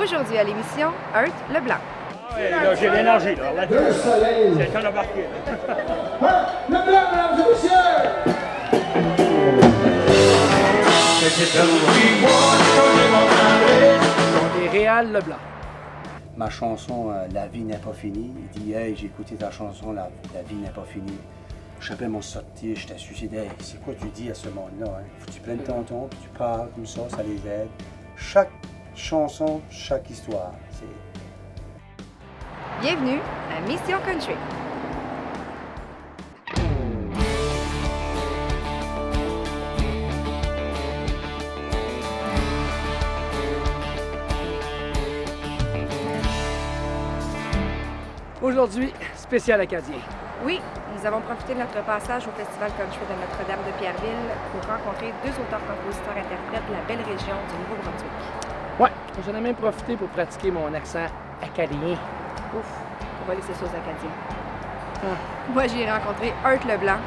Aujourd'hui à l'émission, Heurt Leblanc. Oui, là, j'ai l'énergie, là. C'est le temps d'embarquer. Heurt Leblanc, mesdames et messieurs! Et Réal Leblanc. Ma chanson La vie n'est pas finie. Il dit hey, j'ai écouté ta chanson La vie n'est pas finie. Je savais m'en sortir, j'étais suicidé. Hey, c'est quoi tu dis à ce monde-là? Hein? Faut que tu prennes ton temps, puis tu parles comme ça les aide. Chaque chanson, chaque histoire. Bienvenue à Mission Country. Aujourd'hui, spécial acadien. Oui, nous avons profité de notre passage au Festival Country de Notre-Dame de Pierreville pour rencontrer deux auteurs-compositeurs-interprètes de la belle région du Nouveau-Brunswick. Ouais, j'en ai même profité pour pratiquer mon accent acadien. Ouf, on va laisser ça aux Acadiens. Moi, j'ai rencontré Heurt Leblanc.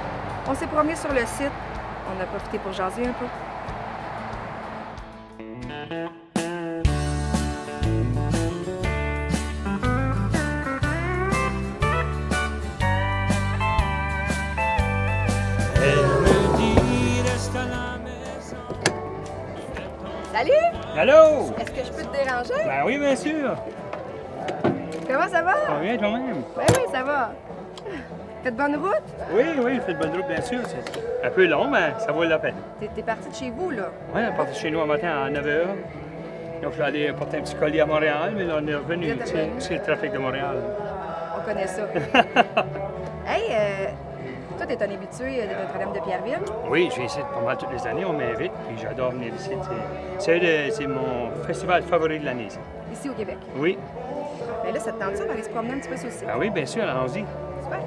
On s'est promené sur le site. On a profité pour jaser un peu. Salut! Allô? Est-ce que je peux te déranger? Ben oui, bien sûr. Comment ça va? Ça va bien toi-même? Ben oui, ça va. Faites bonne route? Oui, il fait de bonne route, bien sûr. C'est un peu long, mais ça vaut la peine. T'es parti de chez vous, là? Oui, on est parti chez nous un matin à 9h. Donc, je vais aller porter un petit colis à Montréal, mais là, on est revenu. C'est le trafic de Montréal. On connaît ça. Hey, toi, t'es un habitué de Notre-Dame de Pierreville? Oui, je viens ici pas mal toutes les années, on m'invite, puis j'adore venir ici. C'est mon festival favori de l'année, ça. Ici au Québec. Oui. Mais là, ça te tente ça d'aller se promener un petit peu sur le site? Ah oui, bien sûr, allons-y. Super.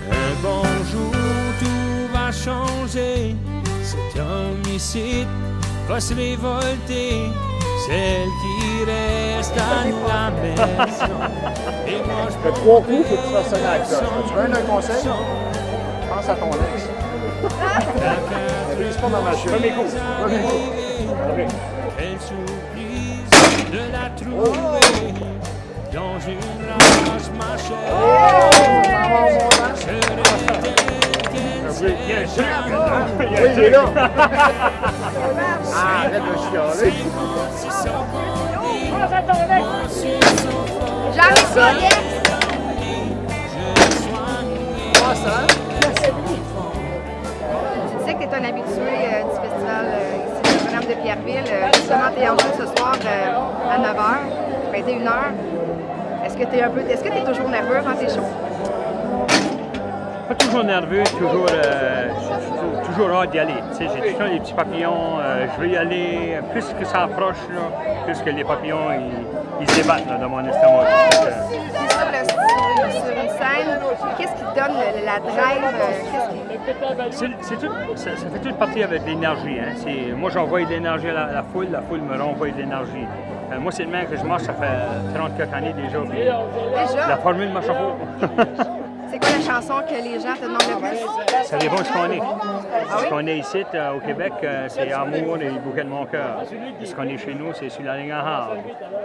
Un bon jour, tout va changer. Cet homme ici va se révolter. Celle qui reste à la maison. Et moi, je Fais 3 coups, faut que tu fasses un acte. Tu veux un conseil? Pense à ton ex. Ne brise pas dans ma chute. Premier coup. quelle surprise de la trouver dans une rage machère. Bien sûr. Oui, il est là. Arrête de chialer. J'arrive pas, yes! Tu sais que tu es un habitué du festival ici de Notre-Dame de Pierreville. Justement, tu es en jeu ce soir à 9h, 21h. Est-ce que tu es toujours nerveux avant tes shows? Pas toujours nerveux, toujours hâte d'y aller. Tu sais, j'ai tout le temps les petits papillons, je veux y aller. Plus que ça approche, là, plus que les papillons, ils se débattent là, dans mon estomac. Sur une scène, qu'est-ce qui te donne la drive? Ça fait toute partie avec l'énergie. Hein. Moi, j'envoie de l'énergie à la foule me renvoie de l'énergie. Moi, c'est le même que je marche, ça fait 34 années déjà. Déjà? La formule marche pas. C'est quoi la chanson que les gens te demandent le plus? Ça dépend de ce qu'on est. Ah oui? Ce qu'on est ici, au Québec, c'est Amour et Bouquet de mon cœur. Ce qu'on est chez nous, c'est sur la ligne à Havre.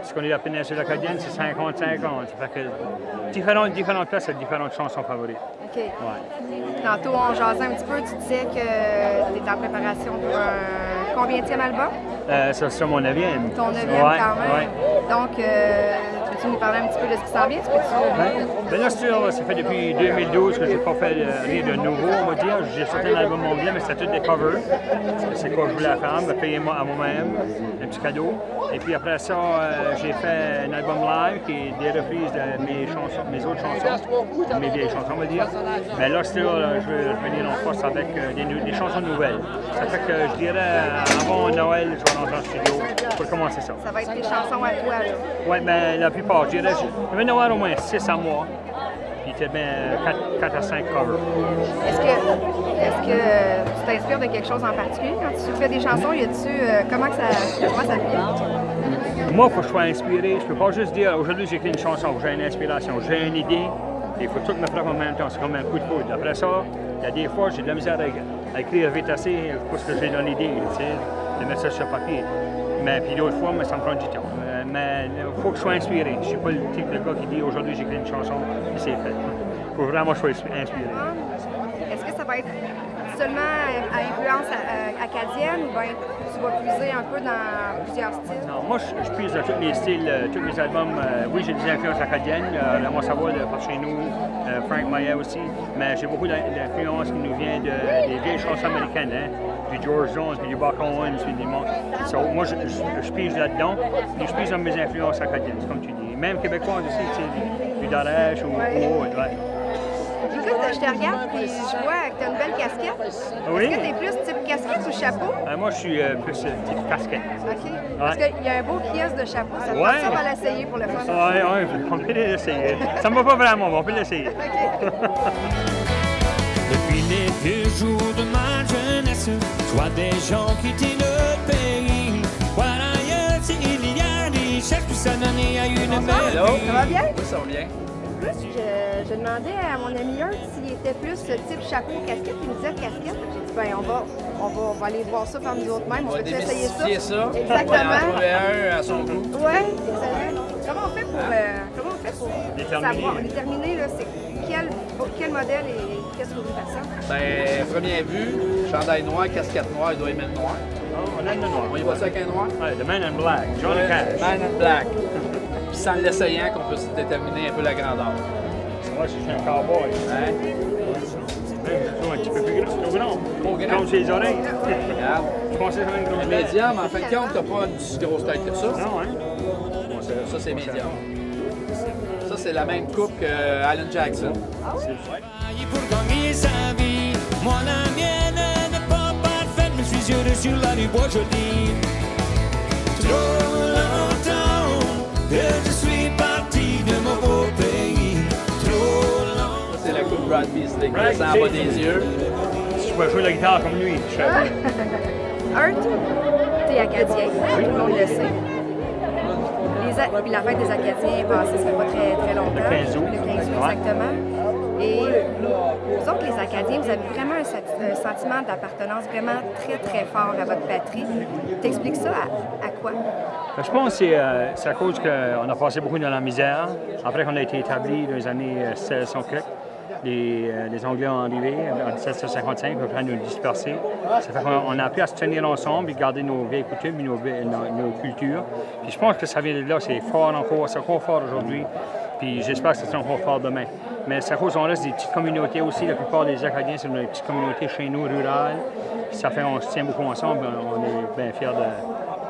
Ce qu'on est à la péninsule acadienne, c'est 50-50. Ça fait que différentes places, c'est différentes chansons favorites. OK. Ouais. Tantôt, on jasait un petit peu. Tu disais que tu étais en préparation pour un combienième album? Ça, c'est mon 9e. Ton 9e Ouais, quand même. ouais. Donc, peux-tu nous parler un petit peu de ce qui s'en vient? Bien sûr, ça fait depuis 2012 que je n'ai pas fait rien de nouveau, on va dire. J'ai sorti un album mondial, mais c'était tout des covers. C'est quoi je voulais faire, me payer moi à moi-même, un petit cadeau. Et puis après ça, j'ai fait un album live qui est des reprises de mes autres chansons, mes vieilles chansons, on va dire. Mais là, je veux revenir en force avec des chansons nouvelles. Ça fait que je dirais, avant Noël, je vais rentrer en studio pour commencer ça. Ça va être des chansons à toi, là? Oui, mais la plupart, je dirais, je vais en avoir au moins 6 à moi. Puis tu bien 4 à 5 covers. Est-ce que tu t'inspires de quelque chose en particulier quand tu fais des chansons? Comment ça te vient? Moi, il faut que je sois inspiré. Je peux pas juste dire aujourd'hui j'écris une chanson, j'ai une inspiration, j'ai une idée. Il faut tout me faire en même temps. C'est comme un coup de foudre. Après ça, il y a des fois j'ai de la misère à écrire vite assez pour ce que j'ai dans l'idée, tu sais, de mettre ça sur papier. Mais puis d'autres fois, mais ça me prend du temps. Mais il faut que je sois inspiré. Je ne suis pas le type de gars qui dit aujourd'hui j'écris une chanson et c'est fait. Il faut vraiment que je sois inspiré. Est-ce que ça va être seulement à influence acadienne ou bien tu vas puiser un peu dans plusieurs styles? Non, moi, je puise dans tous les styles, tous mes albums. Oui, j'ai des influences acadiennes, Laurent Savoie de par chez nous, Frank Maya aussi, mais j'ai beaucoup d'influences qui nous viennent des vieilles chansons américaines, hein, du George Jones, du Buck Owens, du monde. Moi, je pige là-dedans, et je pige dans mes influences acadiennes, comme tu dis. Même québécoises aussi, tu sais, du Darèche ou autre, ouais. Écoute, je te regarde et je vois que tu as une belle casquette. Oui? Est-ce que tu es plus type casquette ou chapeau? Moi, je suis plus type casquette. OK. Parce qu'il y a un beau kiosque de chapeau. Ça te Ouais. tente, on va l'essayer pour le fun. Oui, on peut l'essayer. Ça ne me va pas vraiment, mais on peut l'essayer. OK. Depuis les vieux jours de ma jeunesse, je vois des gens quitter notre pays. Voilà ailleurs s'il y a des chefs qui s'adonnent à une belle vie. Ça va bien? Oui, ça va bien. Je demandais à mon ami Hurt s'il était plus ce type chapeau, casquette. Il me disait casquette. J'ai dit, ben, on va aller voir ça par nous autres mêmes. On va essayer ça. Ça. Exactement. On va en trouver un à son goût. Oui, exactement. Comment on fait pour savoir, déterminer là, c'est quel modèle et qu'est-ce que vous faites ça? Ben, première vue, chandail noir, casquette noire, il doit aimer le noir. On aime le noir. On y va ça avec un noir? Ouais, The Man in Black, Johnny Cash. Man in Black. Puis sans l'essayant qu'on peut se déterminer un peu la grandeur. Moi, je suis un cowboy. Hein? Un petit peu plus grand. Trop grand. Trop grand. Comme ses oreilles. Regarde. Je pensais que c'était une grosse tête. Médium, en fin de compte, t'as pas une si grosse tête que ça. Non, hein? Ça, c'est médium. Ça, c'est la même coupe que Alan Jackson. Travailler pour gagner sa vie. Moi, la mienne n'est pas parfaite, mais je suis heureux sur la rue Bois-Joli. Trop longtemps que je suis parti de mon beau pays. Trop longtemps. Ça, c'est la coupe Brad Beasley, qui Brad descend en bas Beasley. des yeux. Si je pouvais jouer la guitare comme lui, je serais Hurt, t'es acadien, tout le monde le sait. Puis la fête des Acadiens est passée, ça fait pas très longtemps. Le 15 août. Le 15 août, Ouais. exactement. Et vous autres, les Acadiens, vous avez vraiment un sentiment d'appartenance vraiment très fort à votre patrie. T'expliques ça à quoi? Je pense que c'est à cause qu'on a passé beaucoup dans la misère. Après qu'on a été établi dans les années 1600 quelques, les Anglais ont arrivé en 1755 pour nous disperser. Ça fait qu'on a appris à se tenir ensemble et garder nos vieilles coutumes et nos cultures. Puis je pense que ça vient de là, c'est fort encore, c'est encore fort aujourd'hui. Puis j'espère que ça sera encore fort demain. Mais c'est à cause qu'on reste des petites communautés aussi. La plupart des Acadiens, c'est des petites communautés chez nous, rurales. Puis ça fait qu'on se tient beaucoup ensemble. On est bien fiers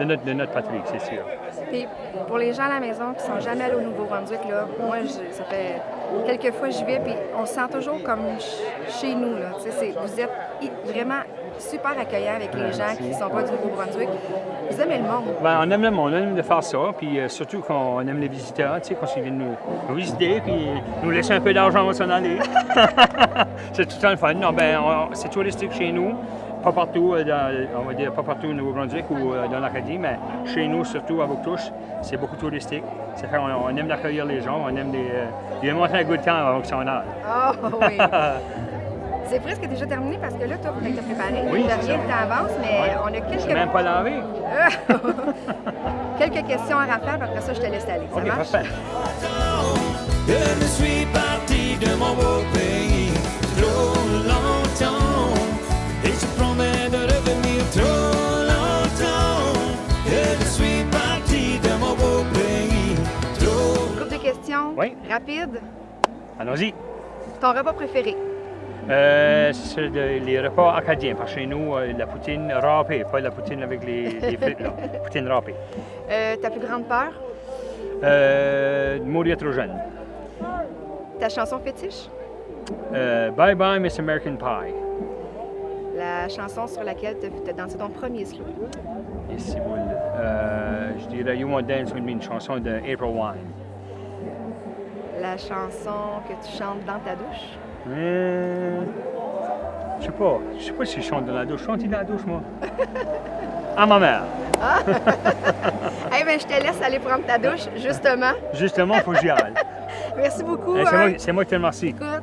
de notre patrie, c'est sûr. Puis pour les gens à la maison qui ne sont jamais allés au Nouveau-Brunswick, là, moi, ça fait quelques fois que j'y vais, puis on se sent toujours comme chez nous. Là. Vous êtes vraiment super accueillants avec les gens qui ne sont pas du Nouveau-Brunswick. Vous aimez le monde. Ben, on aime le monde, on aime de faire ça, puis surtout qu'on aime les visiteurs, tu sais, quand ils viennent nous visiter, puis nous laisser un peu d'argent avant de s'en aller. C'est tout le temps le fun. Non, ben, c'est touristique chez nous, pas partout, on va dire pas partout au Nouveau-Brunswick ou dans l'Acadie, mais chez nous, surtout à Bouctouche, c'est beaucoup touristique. Ça fait qu'on aime accueillir les gens, on aime les montrer un goût de temps avant qu'ils s'en aillent. Oh oui! C'est presque déjà terminé parce que là, toi, vous êtes préparé. Oui, il c'est rien de temps avance, mais on a Je quelques... suis même pas lavé. quelques questions à rafale, puis après ça, je te laisse aller. Ça OK, marche? parfait. Que je suis parti de mon beau pays trop longtemps et je promets de revenir trop longtemps. Que je suis parti de mon beau pays trop. Couple de questions Oui. rapides. Allons-y. Ton repas préféré? C'est les repas acadiens. Parce que chez nous, la poutine râpée, pas la poutine avec les frites, là. Poutine râpée. Ta plus grande peur? De mourir trop jeune. Ta chanson fétiche? Bye Bye Miss American Pie. La chanson sur laquelle tu as dansé ton premier slow? Et si vous je dirais You Won't Dance With Me, une chanson de April Wine. La chanson que tu chantes dans ta douche? Je sais pas si je chante dans la douche. Je chante dans la douche, moi. À ma mère. Eh bien, je te laisse aller prendre ta douche, justement. Justement, il faut que j'y aille. Merci beaucoup. C'est moi qui te remercie. Écoute,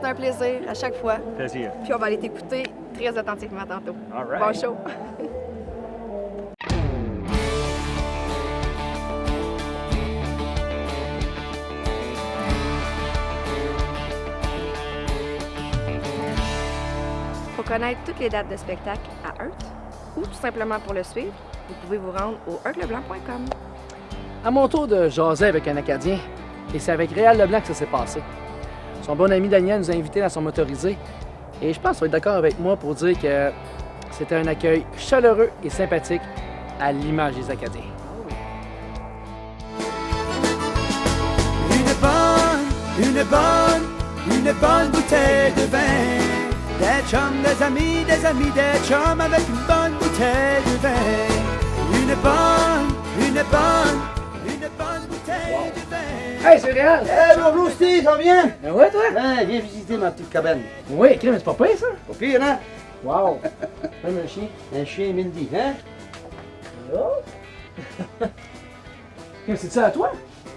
c'est un plaisir à chaque fois. Plaisir. Puis on va aller t'écouter très attentivement tantôt. All right. Bon show. connaître toutes les dates de spectacle à Heurt ou tout simplement pour le suivre, vous pouvez vous rendre au heurtleblanc.com. À mon tour de jaser avec un Acadien, et c'est avec Réal Leblanc que ça s'est passé. Son bon ami Daniel nous a invités dans son motorisé, et je pense qu'il va être d'accord avec moi pour dire que c'était un accueil chaleureux et sympathique à l'image des Acadiens. Une bonne bouteille de vin. Des chums, des amis, des chums avec une bonne bouteille de vin. Une bonne bouteille de vin. Hey, c'est Réal! Hey, bonjour Steve, ça va bien? Ben ouais, toi? Hein, viens visiter ma petite cabane. Oui, mais c'est pas pire, ça? Pas pire, hein? Wow! Même un chien. Un chien Mindy, hein? C'est ça à toi?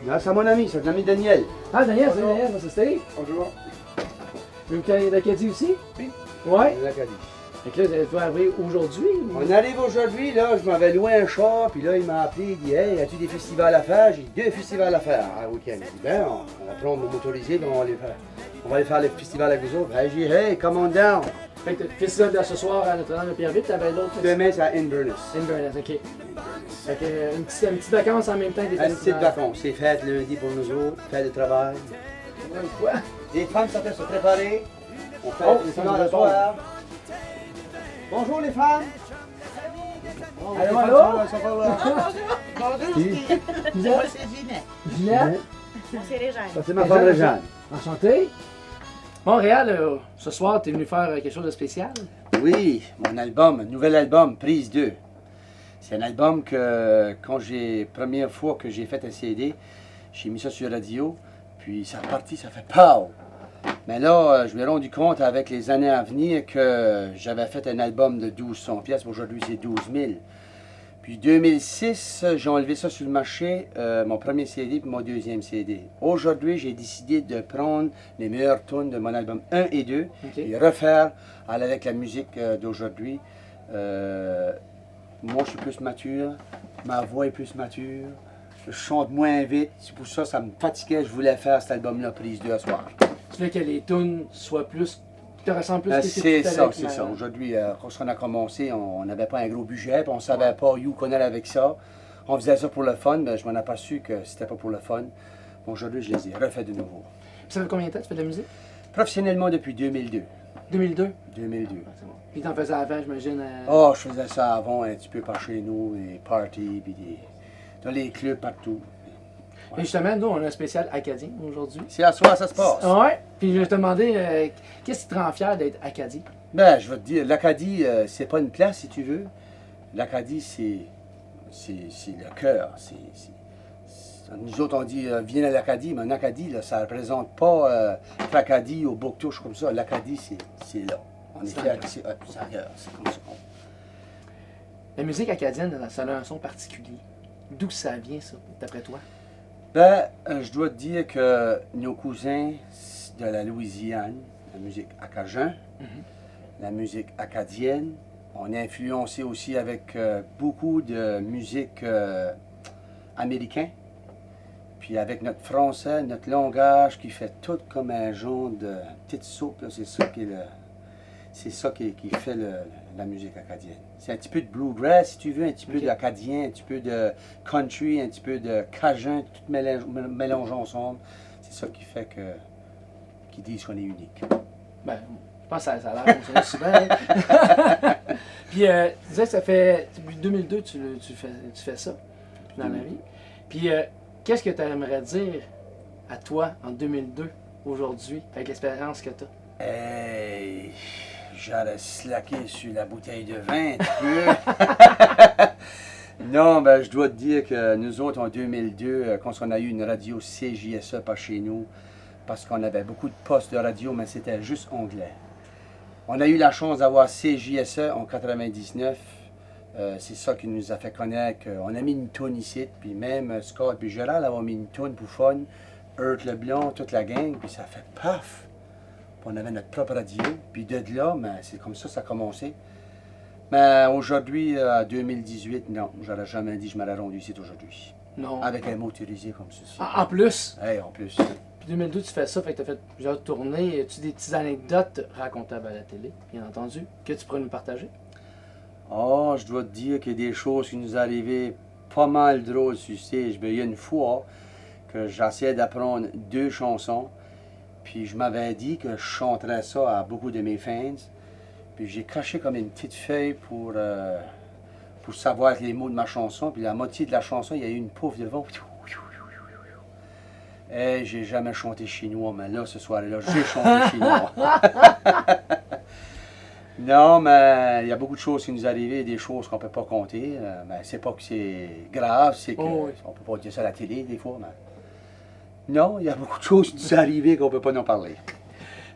Non, c'est à mon ami, c'est mon ami Daniel. Ah, Daniel, c'est Daniel, moi c'est Steve. Bonjour. L'Acadie aussi? Oui. Ouais. L'Acadie. Fait que là, tu vas arriver aujourd'hui? Ou... On arrive aujourd'hui, là, je m'avais loué un char, puis là, il m'a appelé, il dit « Hey, as-tu des festivals à faire? » J'ai dit 2 festivals à faire un week-end. Il dit « Ben, on va prendre nos motorisés, puis on va aller faire les festivals avec vous autres. » Ben, j'ai dit « Hey, come on down! » Fait que le festival de ce soir à Notre-Dame-de-Pierreville, t'avais l'autre festival? Demain, c'est à Inverness. Inverness, ok. Fait que une petite vacance en même temps des Une petite vacance. C'est fête lundi pour nous autres, fête de travail. Quoi? Les femmes sont en train de se préparer. On fait Oh, le ça festival me le soir. Bonjour les femmes! Allô, Les allô? femmes sont pas là. Bonjour, Qui? moi c'est Ginette. Ginette? Moi c'est Réjeanne. Ça, c'est ma femme Réjeanne. Enchanté. Bon, Réal, ce soir, t'es venu faire quelque chose de spécial? Oui, mon album, un nouvel album, Prise 2. C'est un album que, première fois que j'ai fait un CD, j'ai mis ça sur la radio, puis ça a parti, ça fait pow! Mais là, je me suis rendu compte avec les années à venir que j'avais fait un album de 1200 pièces. Aujourd'hui, c'est 12 000. Puis 2006, j'ai enlevé ça sur le marché, mon premier CD puis mon deuxième CD. Aujourd'hui, j'ai décidé de prendre les meilleures tunes de mon album 1 et 2 et refaire avec la musique d'aujourd'hui. Moi, je suis plus mature, ma voix est plus mature, je chante moins vite. C'est pour ça que ça me fatiguait, je voulais faire cet album-là, Prise 2 à soir. Tu veux que les tunes soient plus... te ressemblent plus C'est ça, c'est ça. Aujourd'hui, quand on a commencé, on n'avait pas un gros budget, puis on ne savait pas où qu'on allait avec ça. On faisait ça pour le fun, mais je m'en aperçu que c'était pas pour le fun. Aujourd'hui, je les ai refaits de nouveau. Ça fait combien de temps que tu fais de la musique? Professionnellement, depuis 2002. 2002? 2002. C'est bon. Puis t'en faisais avant, j'imagine? Oh, je faisais ça avant un petit peu par chez nous, des parties, puis dans les clubs partout. Et justement, nous, on a un spécial acadien aujourd'hui. C'est à soir, ça se passe. Ouais. Puis je vais te demander, qu'est-ce qui te rend fier d'être acadien? Ben, je vais te dire, l'Acadie, c'est pas une place, si tu veux. L'Acadie, c'est le cœur. Nous autres, on dit, viens à l'Acadie, mais en Acadie, là, ça ne représente pas l'Acadie ou Bouctouche comme ça. L'Acadie, c'est là. On est fiers, c'est à cœur, c'est comme ça. La musique acadienne, ça a un son particulier. D'où ça vient, ça, d'après toi? Ben, je dois te dire que nos cousins de la Louisiane, la musique acajun, la musique acadienne, on est influencé aussi avec beaucoup de musique américaine, puis avec notre français, notre langage qui fait tout comme un genre de petite soupe, là, c'est ça qui fait la musique acadienne. C'est un petit peu de bluegrass, si tu veux, un petit peu d'acadien, un petit peu de country, un petit peu de cajun, tout mélangé ensemble. C'est ça qui fait qu'ils disent qu'on est unique. Ben, je pense que ça a l'air comme ça souvent. Puis, tu disais que ça fait, depuis 2002, tu fais ça dans la vie. Puis, qu'est-ce que tu aimerais dire à toi en 2002, aujourd'hui, avec l'expérience que tu as? Hey, j'aurais slacké sur la bouteille de vin un petit peu. Non, ben, je dois te dire que nous autres, en 2002, quand on a eu une radio CJSE par chez nous, parce qu'on avait beaucoup de postes de radio, mais c'était juste anglais. On a eu la chance d'avoir CJSE en 99. C'est ça qui nous a fait connaître. On a mis une toune ici, puis même Scott et Gérald avaient mis une toune pour fun. Heurt Leblanc, toute la gang, puis ça fait paf! Puis on avait notre propre radio, puis de là, ben, c'est comme ça que ça a commencé. Mais aujourd'hui, en 2018, non, j'aurais jamais dit que je m'aurais rendu ici aujourd'hui. Non. Avec un motorisé comme ceci. En plus? Hey, en plus. Puis 2012, tu fais ça, fait que tu as fait plusieurs tournées. As-tu des petites anecdotes racontables à la télé, bien entendu, que tu pourrais nous partager? Oh, je dois te dire qu'il y a des choses qui nous arrivaient pas mal drôles sur stage. Ben, il y a une fois que j'essayais d'apprendre 2 chansons, puis je m'avais dit que je chanterais ça à beaucoup de mes fans. Puis j'ai caché comme une petite feuille pour savoir les mots de ma chanson. Puis la moitié de la chanson, il y a eu une pouffe de vent. Et j'ai jamais chanté chinois, mais là, ce soir-là, j'ai chanté chinois. Non, mais il y a beaucoup de choses qui nous arrivent, des choses qu'on ne peut pas compter. Mais c'est pas que c'est grave, c'est qu'on oui. ne peut pas dire ça à la télé des fois. Mais... Non, il y a beaucoup de choses qui nous arrivent qu'on ne peut pas en parler.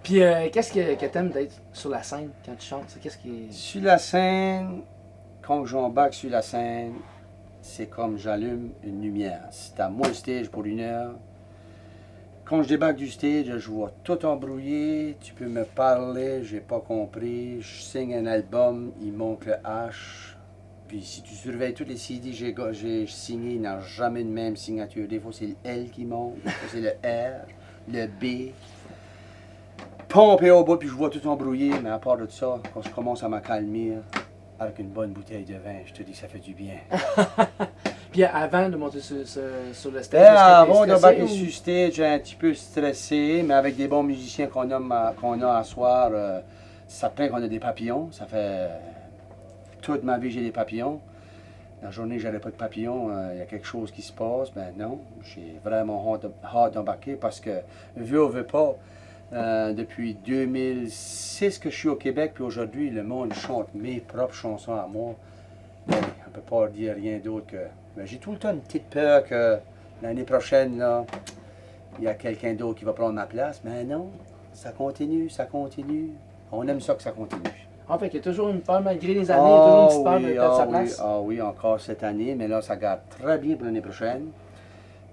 Puis qu'est-ce que t'aimes d'être sur la scène quand tu chantes? Qu'est-ce qui... Sur la scène, quand j'embarque sur la scène, c'est comme j'allume une lumière. C'est à moi le stage pour 1 heure. Quand je débarque du stage, je vois tout embrouillé. Tu peux me parler, j'ai pas compris. Je signe un album, il manque le H. Puis si tu surveilles tous les CD que j'ai signés, il n'a jamais de même signature. Des fois, c'est le L qui monte, des fois, c'est le R, le B. Pompé au bout, puis je vois tout embrouillé. Mais à part de ça, quand je commence à m'accalmir avec une bonne bouteille de vin, je te dis que ça fait du bien. Puis avant de monter sur le stage, Ben, avant de d'embarquer sur le stage, j'ai un petit peu stressé, mais avec des bons musiciens qu'on a à soir, ça plaît qu'on a des papillons. Ça fait toute ma vie j'ai des papillons. La journée que j'avais pas de papillons, il y a quelque chose qui se passe. Ben non, j'ai vraiment hâte d'embarquer parce que, veux ou veux pas, depuis 2006 que je suis au Québec, puis aujourd'hui, le monde chante mes propres chansons à moi. Ben, on ne peut pas dire rien d'autre que... Ben, j'ai tout le temps une petite peur que l'année prochaine, là, il y a quelqu'un d'autre qui va prendre ma place. Mais non, ça continue, ça continue. On aime ça que ça continue. En fait, il y a toujours une peur, malgré les années, il y a toujours une petite peur de perdre sa oui, place. oui, encore cette année, mais là, ça garde très bien pour l'année prochaine.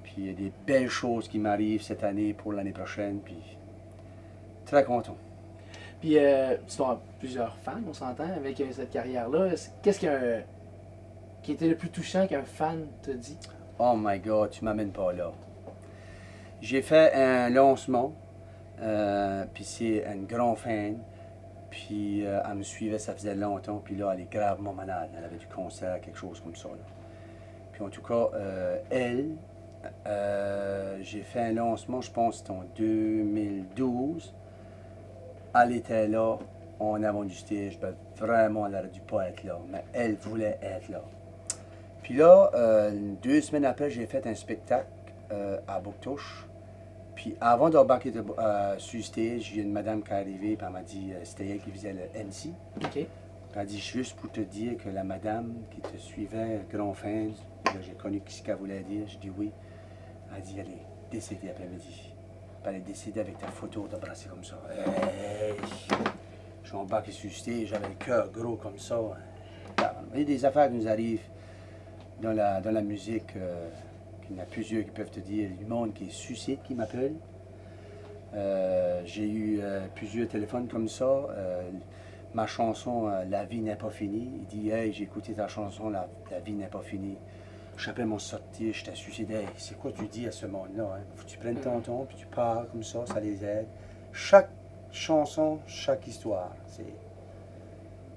Puis il y a des belles choses qui m'arrivent cette année pour l'année prochaine, puis très content. Puis tu as plusieurs fans, on s'entend, avec cette carrière-là. Qu'est-ce qui était le plus touchant qu'un fan te dit? Oh my God, tu m'amènes pas là. J'ai fait un lancement, puis c'est un grand fan. Puis elle me suivait, ça faisait longtemps, puis là, elle est gravement malade. Elle avait du cancer, quelque chose comme ça. Là. Puis en tout cas, j'ai fait un lancement, je pense que c'était en 2012. Elle était là, en avant du stage. Ben, vraiment, elle n'aurait dû pas être là, mais elle voulait être là. Puis là, 2 semaines après, j'ai fait un spectacle à Bouctouche. Puis avant d'embarquer sur le stage, il y a une madame qui est arrivée, puis elle m'a dit, c'était elle qui faisait le MC. OK. Puis elle a dit, juste pour te dire que la madame qui te suivait, grand fan, j'ai connu ce qu'elle voulait dire. Je dis oui. Elle a dit, elle est décédée après-midi. Elle est décédée avec ta photo d'embrasser comme ça. Hey! Je suis embarqué sur le stage, j'avais le cœur gros comme ça. Il y a des affaires qui nous arrivent dans la musique. Il y en a plusieurs qui peuvent te dire, du monde qui est suicide qui m'appelle. J'ai eu plusieurs téléphones comme ça. Ma chanson La vie n'est pas finie. Il dit, hey, j'ai écouté ta chanson La vie n'est pas finie. J'appelle mon sortir, je t'ai suicidé. Hey, c'est quoi tu dis à ce monde-là? Hein? Faut que tu prennes ton temps, puis tu parles comme ça les aide. Chaque chanson, chaque histoire.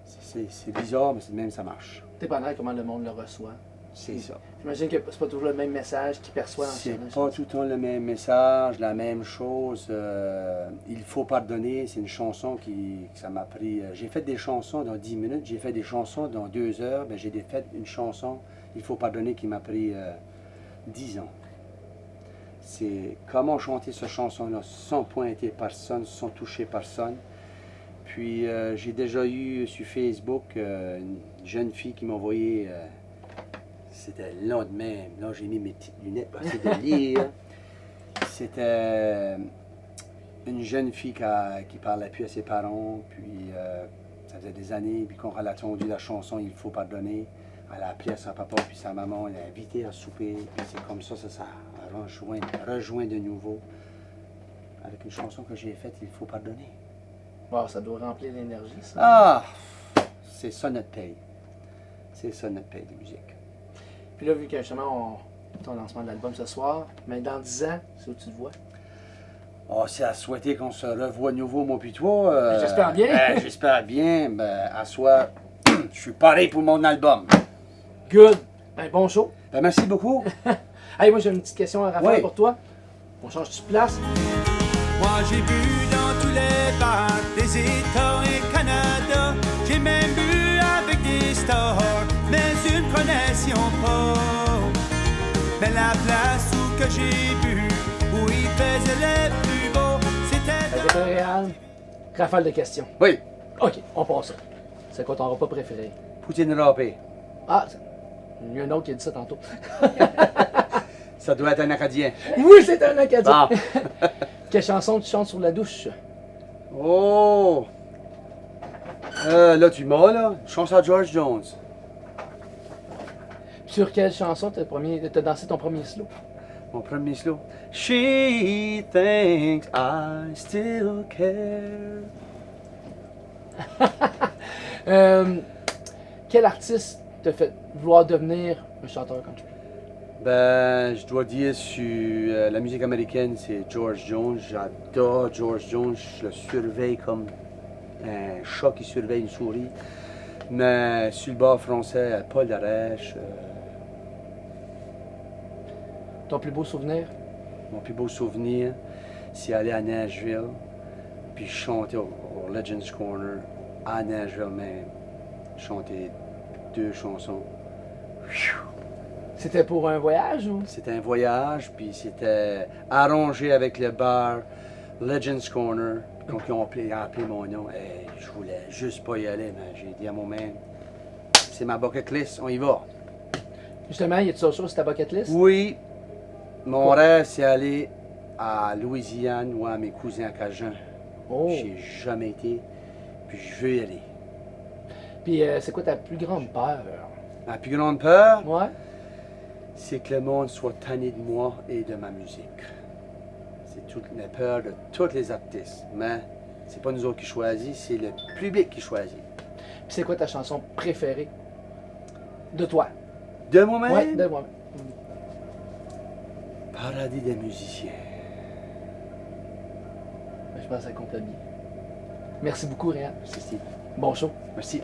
C'est bizarre, mais même ça marche. Dépendant de comment le monde le reçoit. C'est ça. J'imagine que c'est pas toujours le même message qu'il perçoit en C'est chanson. pas tout le temps le même message, la même chose. Il faut pardonner, c'est une chanson que ça m'a pris. J'ai fait des chansons dans 10 minutes, j'ai fait des chansons dans 2 heures, mais j'ai fait une chanson, il faut pardonner, qui m'a pris 10 ans. C'est comment chanter cette chanson-là sans pointer personne, sans toucher personne. Puis j'ai déjà eu sur Facebook une jeune fille qui m'a envoyé. C'était long de même. Là, j'ai mis mes petites lunettes pour essayer de lire. C'était une jeune fille qui parlait plus à ses parents. Puis, ça faisait des années. Puis, quand elle a entendu la chanson Il faut pardonner, elle a appelé à son papa puis sa maman. Elle l'a invité à souper. Puis, c'est comme ça a rejoint de nouveau avec une chanson que j'ai faite Il faut pardonner. Wow, ça doit remplir l'énergie, ça. Ah! C'est ça notre paye. C'est ça notre paye de musique. Puis là, vu que justement, ton lancement de l'album ce soir, mais dans 10 ans, c'est où tu te vois? Oh, c'est à souhaiter qu'on se revoie de nouveau, moi puis toi. J'espère bien. J'espère bien. Ben, à soi, je suis pareil pour mon album. Good. Ben, bon show. Ben, merci beaucoup. Hey, moi, j'ai une petite question à Raphaël Oui. pour toi. On change de place. Moi j'ai bu dans tous les bars des États et Canada. J'ai même bu avec des stars, mais ils ne connaissaient pas. Mais la place où que j'ai bu, où il faisait les plus beaux, c'était Hey, Réal, rafale de questions. Oui, OK, on passe ça. C'est quoi ton repas préféré? poutine râpée. Ah, il y a un autre qui a dit ça tantôt. Ça doit être un Acadien. Oui, c'est un Acadien. Ah. Quelle chanson tu chantes sur la douche? Oh! Là, tu m'as, là. Chante à George Jones. Sur quelle chanson t'as dansé ton premier slow? Mon premier slow. She thinks I still care. Quel artiste t'a fait vouloir devenir un chanteur country? Ben, je dois dire sur la musique américaine, c'est George Jones. J'adore George Jones. Je le surveille comme un chat qui surveille une souris. Mais sur le bord français, Paul Darèche. Ton plus beau souvenir? Mon plus beau souvenir, c'est aller à Nashville, puis chanter au Legends Corner, à Nashville même. Chanter 2 chansons. C'était pour un voyage ou? C'était un voyage, puis c'était arrangé avec le bar Legends Corner. Quand ils ont appelé mon nom, je voulais juste pas y aller, mais j'ai dit à mon mère, c'est ma bucket list, on y va. Justement, y a-tu autre chose sur ta bucket list? Oui, mon rêve, c'est aller à Louisiane ou à mes cousins Cajuns. Oh. J'ai jamais été, puis je veux y aller. Puis c'est quoi ta plus grande peur? Ma plus grande peur, Ouais? c'est que le monde soit tanné de moi et de ma musique. C'est toute la peur de tous les artistes. Mais c'est pas nous autres qui choisissent, c'est le public qui choisit. Puis c'est quoi ta chanson préférée? De toi? De moi-même, Ouais, de moi. Paradis des musiciens. Je pense que ça complète bien. Merci beaucoup, Réal. Merci, Steve. Bon show. Merci.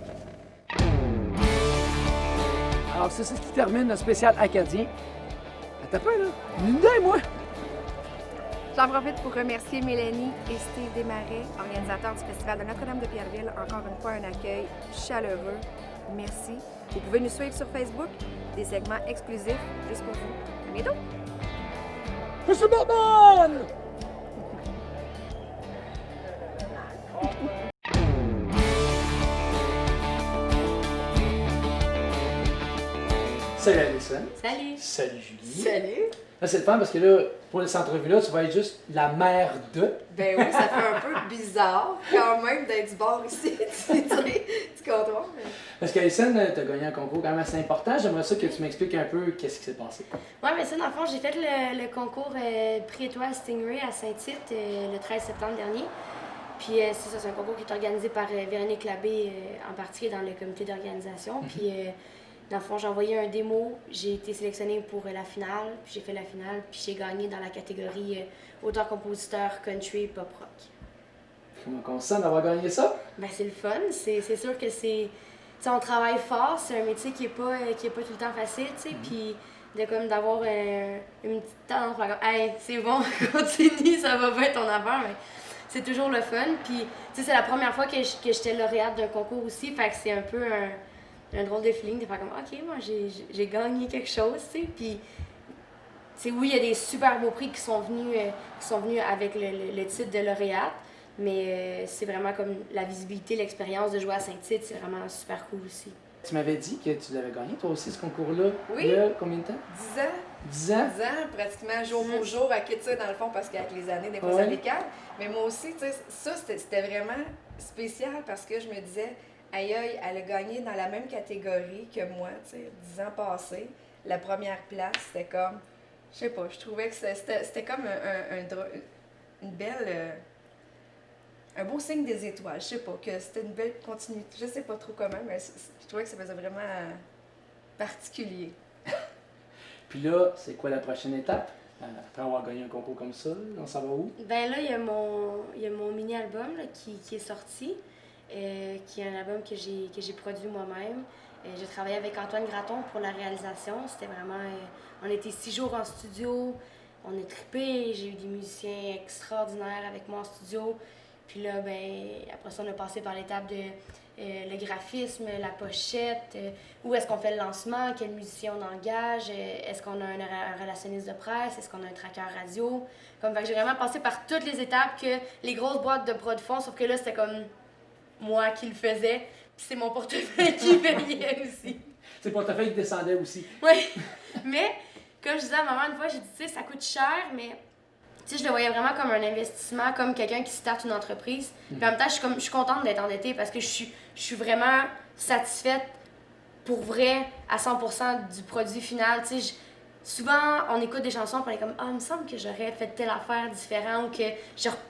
Alors, c'est ce qui termine le spécial acadien. Attends pas, là. Linda et moi. J'en profite pour remercier Mélanie et Steve Desmarais, organisateurs du Festival de Notre-Dame de Pierreville. Encore une fois, un accueil chaleureux. Merci. Vous pouvez nous suivre sur Facebook, des segments exclusifs juste pour vous. À bientôt! Monsieur Bourbon! Salut Alison. Salut. Salut Julie. Salut. Là, c'est le fun parce que là, pour cette entrevue-là, tu vas être juste la mère de. Ben oui, ça fait un peu bizarre quand même d'être du bord ici, du comptoir. Mais... Parce qu'Alison, tu as gagné un concours quand même assez important. J'aimerais ça que tu m'expliques un peu qu'est-ce qui s'est passé. Ouais, mais ça, dans le fond, j'ai fait le concours Prix Étoile Stingray à Saint-Tite le 13 septembre dernier. Puis c'est ça, c'est un concours qui est organisé par Véronique Labbé en particulier dans le comité d'organisation. Puis dans le fond, j'ai envoyé un démo, j'ai été sélectionnée pour la finale, puis j'ai fait la finale, puis j'ai gagné dans la catégorie auteur-compositeur country pop rock. Comment on se sent d'avoir gagné ça? Ben c'est le fun, c'est sûr que c'est... T'sais, on travaille fort, c'est un métier qui est pas tout le temps facile, tu sais, puis de comme d'avoir une petite tendance, hey, c'est bon, continue, ça va bien ton affaire, mais c'est toujours le fun. Puis, tu sais, c'est la première fois que j'étais lauréate d'un concours aussi, fait que c'est un peu un drôle de feeling de faire comme, ok, moi j'ai gagné quelque chose, tu sais, puis... Oui, il y a des super beaux prix qui sont venus avec le titre de lauréate, mais c'est vraiment comme la visibilité, l'expérience de jouer à Saint-Tite, c'est vraiment super cool aussi. Tu m'avais dit que tu l'avais gagné, toi aussi, ce concours-là. Oui. Il y a combien de temps? 10 ans. 10 ans? 10 ans, pratiquement jour pour jour, à quitter ça dans le fond, parce qu'avec les années, des fois, ça décale. Mais moi aussi, tu sais, ça, c'était vraiment spécial parce que je me disais, aïe, aïe, elle a gagné dans la même catégorie que moi, tu sais, 10 ans passés. La première place, c'était comme, je sais pas, je trouvais que c'était comme une belle... un beau signe des étoiles, je sais pas, que c'était une belle continuité, je sais pas trop comment, mais je trouvais que ça faisait vraiment particulier. Puis là, c'est quoi la prochaine étape? Après avoir gagné un concours comme ça, on s'en va où? Ben là, il y a mon mini-album là, qui est sorti, qui est un album que j'ai produit moi-même. J'ai travaillé avec Antoine Gratton pour la réalisation. C'était vraiment... on était 6 jours en studio, on a trippé, j'ai eu des musiciens extraordinaires avec moi en studio. Puis là, ben, après ça, on a passé par l'étape de le graphisme, la pochette, où est-ce qu'on fait le lancement, quel musicien on engage, est-ce qu'on a un relationniste de presse, est-ce qu'on a un tracker radio. Fait que j'ai vraiment passé par toutes les étapes que les grosses boîtes de prod font, sauf que là, c'était comme moi qui le faisais, puis c'est mon portefeuille qui payait aussi. C'est le portefeuille qui descendait aussi. Oui, mais comme je disais à maman une fois, j'ai dit, tu sais, ça coûte cher, mais tu sais, je le voyais vraiment comme un investissement, comme quelqu'un qui starte une entreprise. Puis en même temps, je suis contente d'être endettée parce que je suis vraiment satisfaite pour vrai à 100% du produit final. Tu sais, souvent, on écoute des chansons et on est comme « Ah, il me semble que j'aurais fait telle affaire différente ou que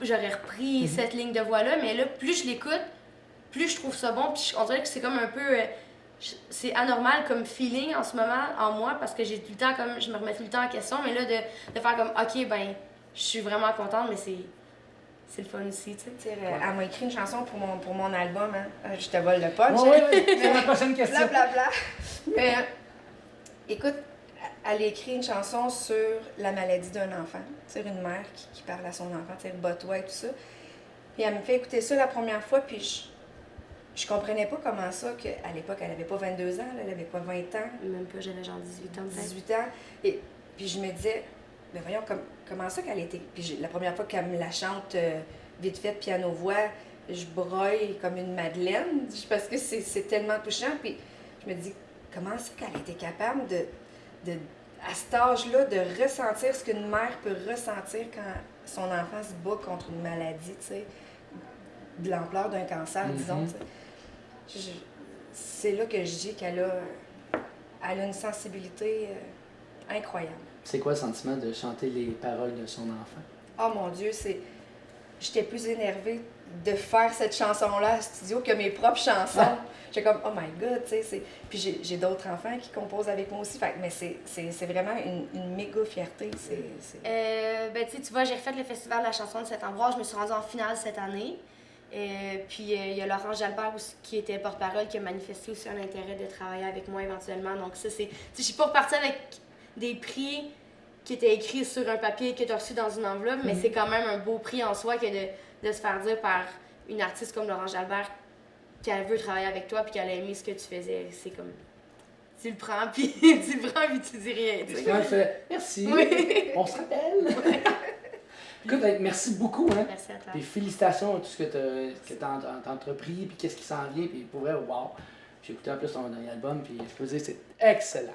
j'aurais repris cette ligne de voix-là. » Mais là, plus je l'écoute, plus je trouve ça bon. Puis on dirait que c'est comme un peu... c'est anormal comme feeling en ce moment en moi parce que j'ai tout le temps comme... Je me remets tout le temps en question. Mais là, de faire comme « OK, ben... » Je suis vraiment contente, mais c'est le fun aussi, tu sais. Elle m'a écrit une chanson pour mon album, hein. Je te vole le punch. Oui, c'est ma prochaine question. Blablabla. Mais écoute, elle a écrit une chanson sur la maladie d'un enfant, sur une mère qui parle à son enfant, tu sais, bat-toi et tout ça. Puis elle me fait écouter ça la première fois, puis je comprenais pas comment ça, qu'à l'époque, elle avait pas 22 ans, elle avait pas 20 ans. Même pas, j'avais genre 18 ans. 18 ans. Et puis je me disais... Mais voyons, comment ça qu'elle était. Puis la première fois qu'elle me la chante vite fait, piano-voix, je broille comme une madeleine parce que c'est tellement touchant. Puis je me dis, comment ça qu'elle était capable à cet âge-là, de ressentir ce qu'une mère peut ressentir quand son enfant se bat contre une maladie, tu sais, de l'ampleur d'un cancer, disons. C'est là que je dis qu'elle a une sensibilité incroyable. C'est quoi le sentiment de chanter les paroles de son enfant? Oh mon Dieu, j'étais plus énervée de faire cette chanson-là au studio que mes propres chansons. J'étais comme, oh my God, tu sais. Puis j'ai d'autres enfants qui composent avec moi aussi. Mais c'est vraiment une méga fierté. Ben, tu vois, j'ai refait le festival de la chanson de Saint-Ambroise. Je me suis rendue en finale cette année. Puis il y a Laurent Jalbert aussi, qui était porte-parole, qui a manifesté aussi un intérêt de travailler avec moi éventuellement. Donc ça, c'est... Je suis pas repartie avec des prix qui étaient écrits sur un papier que tu as reçu dans une enveloppe, mais c'est quand même un beau prix en soi que de se faire dire par une artiste comme Laurent Jalbert qu'elle veut travailler avec toi puis qu'elle a aimé ce que tu faisais. C'est comme... Tu le prends, puis tu dis rien. Tu sais. Fait merci, oui. On se rappelle. Écoute, merci beaucoup. Hein? Merci à toi. Puis félicitations à tout ce que tu as entrepris, puis qu'est-ce qui s'en vient, puis pour vrai, wow. J'ai écouté en plus ton dernier album, puis je peux dire que c'est excellent.